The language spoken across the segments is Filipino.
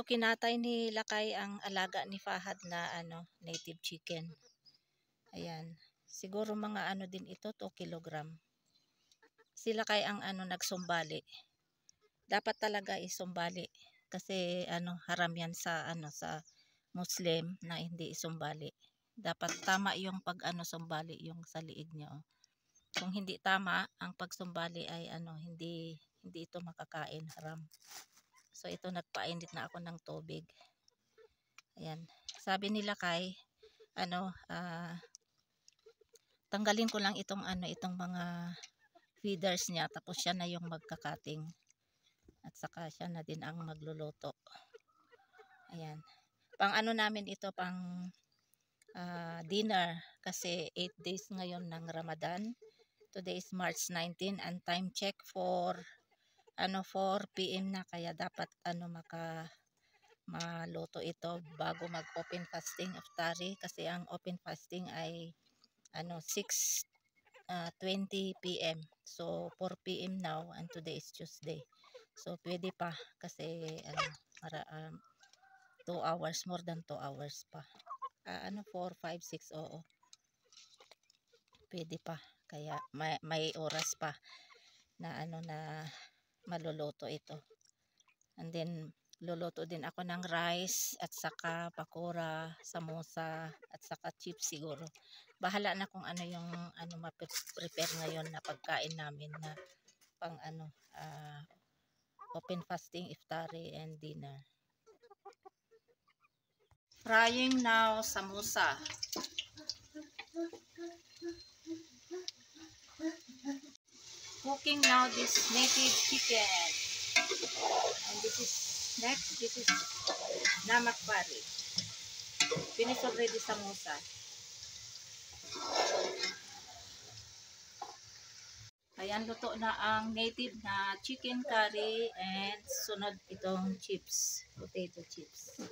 Ito kinatay ni Lakay ang alaga ni Fahad na native chicken. Ayan. Siguro mga din ito 2 kilogram. Si Lakay ang nagsumbali. Dapat talaga isumbali kasi haram yan sa sa Muslim na hindi isumbali. Dapat tama yung pag sumbali yung sa liig niya. Oh. Kung hindi tama ang pagsumbali ay hindi ito makakain, haram. So ito nagpainit na ako ng tubig. Ayan. Sabi nila kay tanggalin ko lang itong itong mga feeders niya tapos siya na yung magkakating. At saka siya na din ang magluluto. Ayan. Pang namin ito pang dinner kasi 8 days ngayon ng Ramadan. Today is March 19 and time check for 4 PM na kaya dapat maluto ito bago mag-open fasting iftari kasi ang open fasting ay 6:20 PM. So 4 PM now and today is Tuesday. So pwede pa kasi 2 hours, more than 2 hours pa. 4, 5, 6, oo. Pwede pa. Kaya may oras pa na na maluluto ito. And then luluto din ako ng rice at saka pakora, samosa at saka chips siguro. Bahala na kung yung ma-prepare ngayon na pagkain namin na pang open fasting, iftari and dinner. Frying now samosa. Cooking now this native chicken. And this is next, this is namak pari. Finish already samosa. Ayan, luto na ang native na chicken curry and sunod itong chips, potato chips.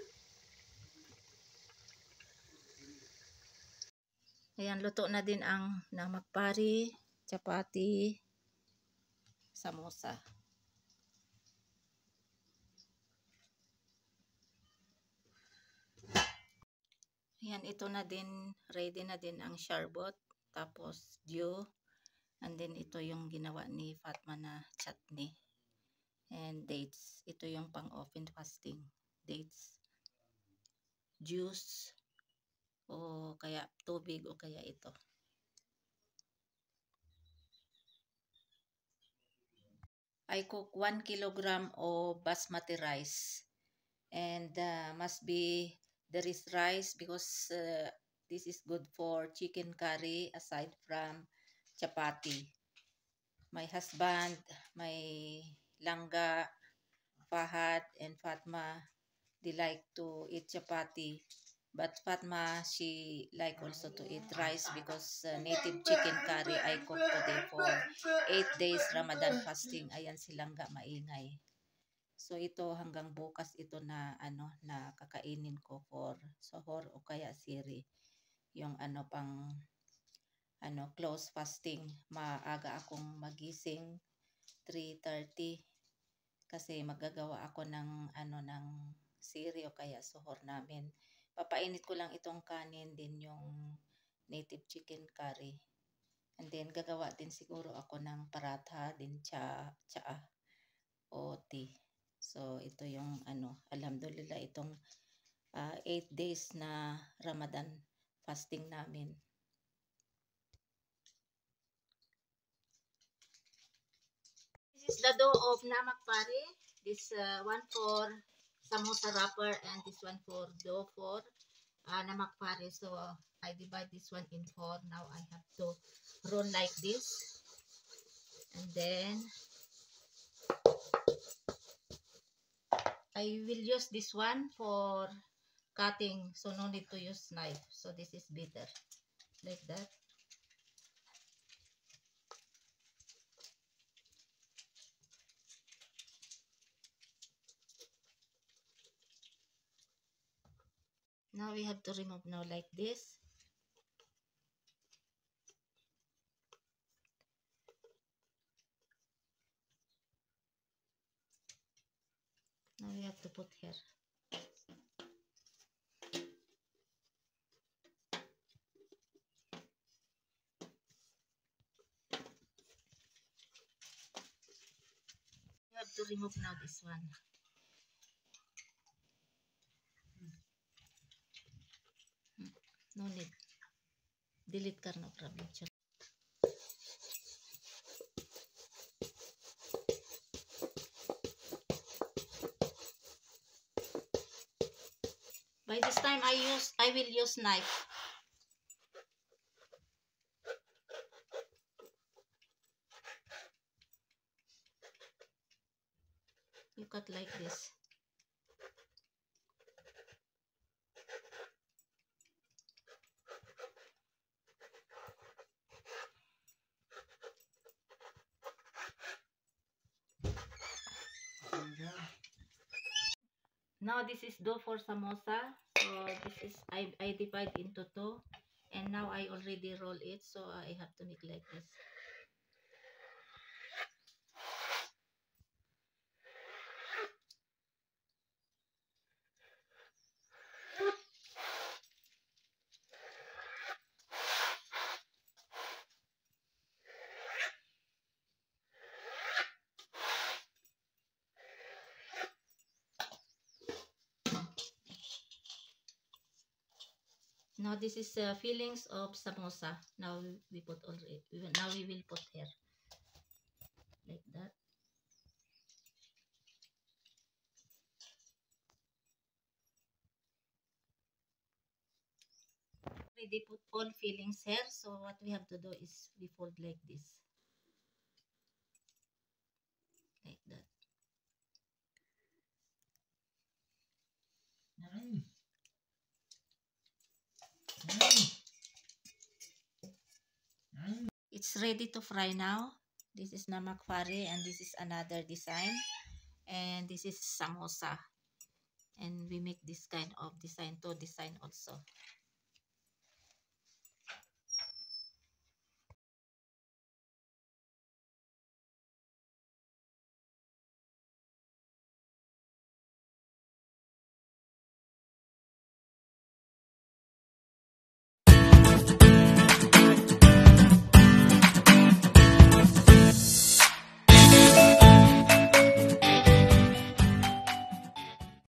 Ayan, luto na din ang namak pari, chapati, samosa. Ayan, ito na din, ready na din ang sharbot, tapos dew, and then ito yung ginawa ni Fatma na chutney, and dates. Ito yung pang open fasting, dates, juice, o kaya tubig, o kaya ito. I cook 1 kilogram of basmati rice, and must be there is rice because this is good for chicken curry aside from chapati. My husband, my langga, Fahad and Fatma, they like to eat chapati, but Fatma, she like also to eat rice because native chicken curry I cook today for 8 days Ramadan fasting. Ayan si langga maingay. So ito hanggang bukas ito na na kakainin ko for sahur o kaya siri. Yung pang close fasting. Maaga akong magising 3:30 kasi magagawa ako ng ng siri o kaya sahur namin. Papainit ko lang itong kanin din yung native chicken curry. And then gagawa din siguro ako ng paratha din tsaa o tea. So ito yung alhamdulillah itong 8 days na Ramadan fasting namin. This is the dough of namak pari. This one for samosa wrapper and this one for dough for namak pari. So I divide this one in 4. Now I have to roll like this. And then I will use this one for cutting. So no need to use knife. So this is better. Like that. Now we have to remove now like this. Now we have to put here. have to remove now this one. No need. Delete kar, no problem. By this time I will use knife. You cut like this. Now this is dough for samosa. So this is I divide into two, and now I already roll it, so I have to make like this. Now this is fillings of samosa. Now we put already. Now we will put here like that. Already put all fillings here. So what we have to do is we fold like this, like that. It's ready to fry now. This is namak fari, and this is another design, and this is samosa, and we make this kind of design to design also.